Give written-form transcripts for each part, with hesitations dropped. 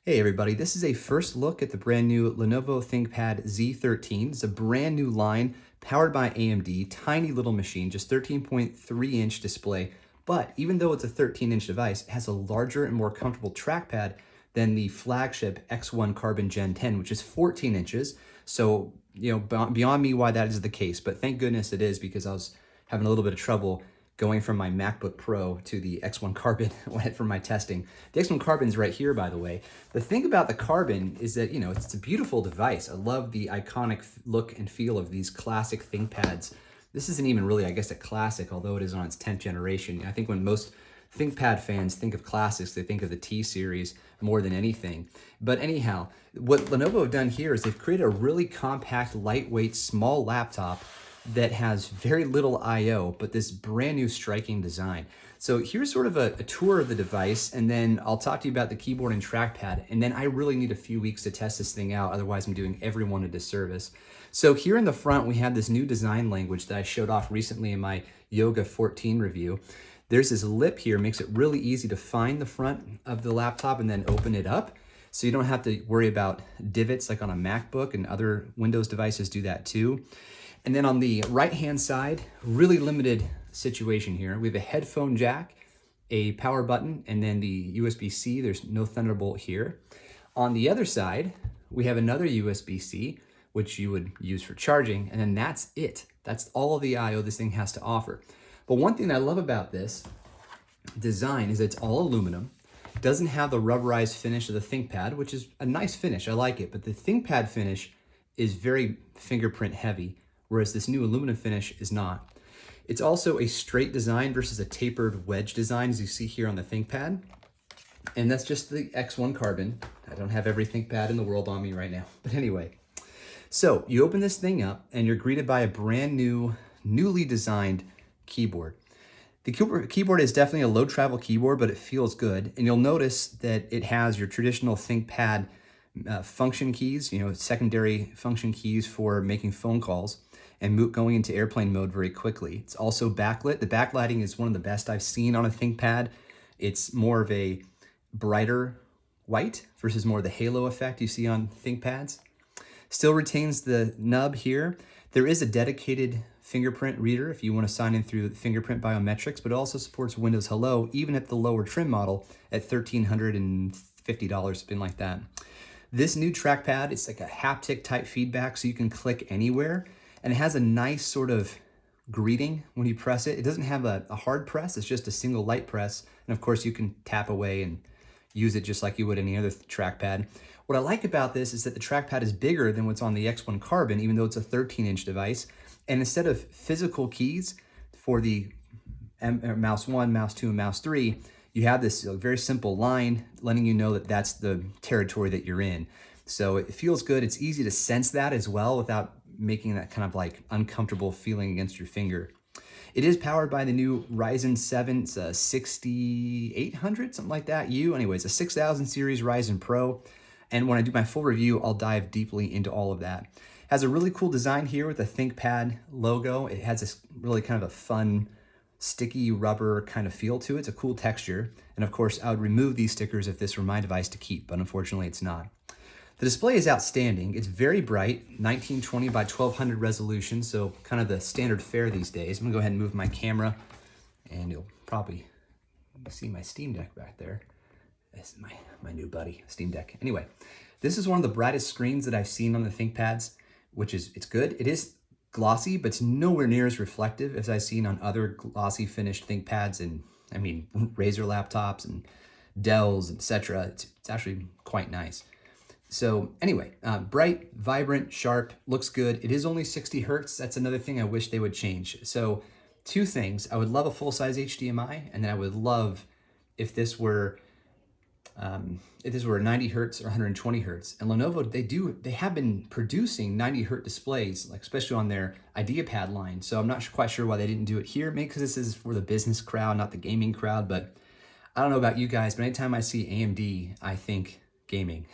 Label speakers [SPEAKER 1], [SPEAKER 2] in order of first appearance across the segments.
[SPEAKER 1] Hey everybody, this is a first look at the brand new Lenovo ThinkPad Z13. It's a brand new line powered by AMD, tiny little machine, just 13.3-inch display. But even though it's a 13-inch device, it has a larger and more comfortable trackpad than the flagship X1 Carbon Gen 10, which is 14 inches. So, beyond me why that is the case, but thank goodness it is because I was having a little bit of trouble going from my MacBook Pro to the X1 Carbon for my testing. The X1 Carbon is right here, by the way. The thing about the Carbon is that, it's a beautiful device. I love the iconic look and feel of these classic ThinkPads. This isn't even really, I guess, a classic, although it is on its 10th generation. I think when most ThinkPad fans think of classics, they think of the T series more than anything. But anyhow, what Lenovo have done here is they've created a really compact, lightweight, small laptop that has very little I/O, but this brand new striking design. So here's sort of a tour of the device, and then I'll talk to you about the keyboard and trackpad, and then I really need a few weeks to test this thing out, otherwise I'm doing everyone a disservice. So here in the front, we have this new design language that I showed off recently in my Yoga 14 review. There's this lip here, makes it really easy to find the front of the laptop and then open it up. So you don't have to worry about divots like on a MacBook, and other Windows devices do that too. And then on the right-hand side, really limited situation here. We have a headphone jack, a power button, and then the USB-C. There's no Thunderbolt here. On the other side, we have another USB-C, which you would use for charging, and then that's it. That's all of the I/O this thing has to offer. But one thing I love about this design is it's all aluminum. It doesn't have the rubberized finish of the ThinkPad, which is a nice finish. I like it, but the ThinkPad finish is very fingerprint heavy, whereas this new aluminum finish is not. It's also a straight design versus a tapered wedge design, as you see here on the ThinkPad. And that's just the X1 Carbon. I don't have every ThinkPad in the world on me right now. But anyway, so you open this thing up and you're greeted by a brand new, newly designed keyboard. The keyboard is definitely a low travel keyboard, but it feels good. And you'll notice that it has your traditional ThinkPad function keys, secondary function keys for making phone calls and going into airplane mode very quickly. It's also backlit. The backlighting is one of the best I've seen on a ThinkPad. It's more of a brighter white versus more of the halo effect you see on ThinkPads. Still retains the nub here. There is a dedicated fingerprint reader if you want to sign in through fingerprint biometrics, but it also supports Windows Hello, even at the lower trim model at $1,350, something like that. This new trackpad, it's like a haptic type feedback, so you can click anywhere. And it has a nice sort of greeting when you press it. It doesn't have a hard press, it's just a single light press. And of course you can tap away and use it just like you would any other trackpad. What I like about this is that the trackpad is bigger than what's on the X1 Carbon, even though it's a 13-inch device. And instead of physical keys for the mouse 1, mouse 2, and mouse 3, you have this very simple line letting you know that that's the territory that you're in. So it feels good. It's easy to sense that as well without making that kind of like uncomfortable feeling against your finger. It is powered by the new Ryzen 7, it's a 6800, something like that. Anyways, a 6000 series Ryzen Pro. And when I do my full review, I'll dive deeply into all of that. It has a really cool design here with the ThinkPad logo. It has this really kind of a fun, sticky rubber kind of feel to it. It's a cool texture. And of course, I would remove these stickers if this were my device to keep, but unfortunately it's not. The display is outstanding. It's very bright, 1920 by 1200 resolution, so kind of the standard fare these days. I'm gonna go ahead and move my camera, and you'll probably see my Steam Deck back there. This is my new buddy, Steam Deck. Anyway, this is one of the brightest screens that I've seen on the ThinkPads, it's good. It is glossy, but it's nowhere near as reflective as I've seen on other glossy finished ThinkPads and, Razer laptops and Dells, etc. It's actually quite nice. So anyway, bright, vibrant, sharp, looks good. It is only 60 hertz. That's another thing I wish they would change. So two things. I would love a full-size HDMI, and then I would love if this were 90 hertz or 120 hertz. And Lenovo, they have been producing 90 hertz displays, like especially on their IdeaPad line. So I'm not quite sure why they didn't do it here. Maybe because this is for the business crowd, not the gaming crowd. But I don't know about you guys, but anytime I see AMD, I think gaming.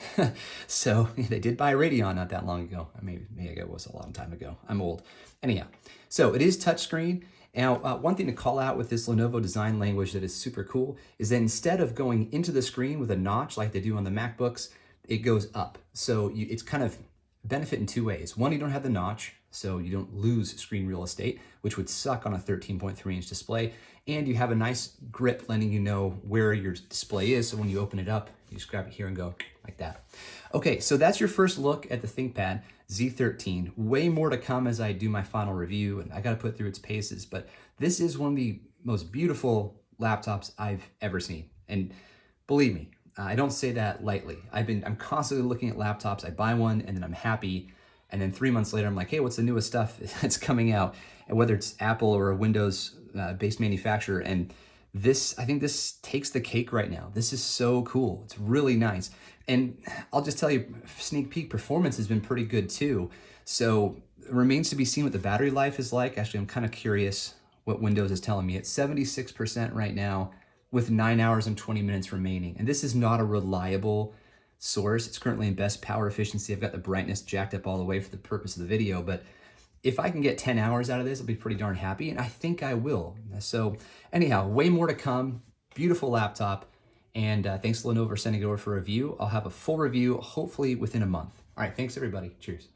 [SPEAKER 1] So they did buy a Radeon not that long ago. Maybe it was a long time ago. I'm old. Anyhow, so it is touchscreen, Now, one thing to call out with this Lenovo design language that is super cool is that instead of going into the screen with a notch like they do on the MacBooks, it goes up. So it's kind of benefit in two ways. One, you don't have the notch, so you don't lose screen real estate, which would suck on a 13.3-inch display. And you have a nice grip letting you know where your display is. So when you open it up, you just grab it here and go like that. Okay, so that's your first look at the ThinkPad Z13. Way more to come as I do my final review, and I got to put through its paces. But this is one of the most beautiful laptops I've ever seen. And believe me, I don't say that lightly. I'm constantly looking at laptops. I buy one and then I'm happy. And then 3 months later, I'm like, hey, what's the newest stuff that's coming out? And whether it's Apple or a Windows-based manufacturer. And I think this takes the cake right now. This is so cool. It's really nice. And I'll just tell you, sneak peek performance has been pretty good too. So it remains to be seen what the battery life is like. Actually, I'm kind of curious what Windows is telling me. It's 76% right now with 9 hours and 20 minutes remaining. And this is not a reliable source. It's currently in best power efficiency. I've got the brightness jacked up all the way for the purpose of the video, but if I can get 10 hours out of this, I'll be pretty darn happy, and I think I will. So anyhow, way more to come. Beautiful laptop, and thanks to Lenovo for sending it over for review. I'll have a full review hopefully within a month. All right, thanks everybody. Cheers.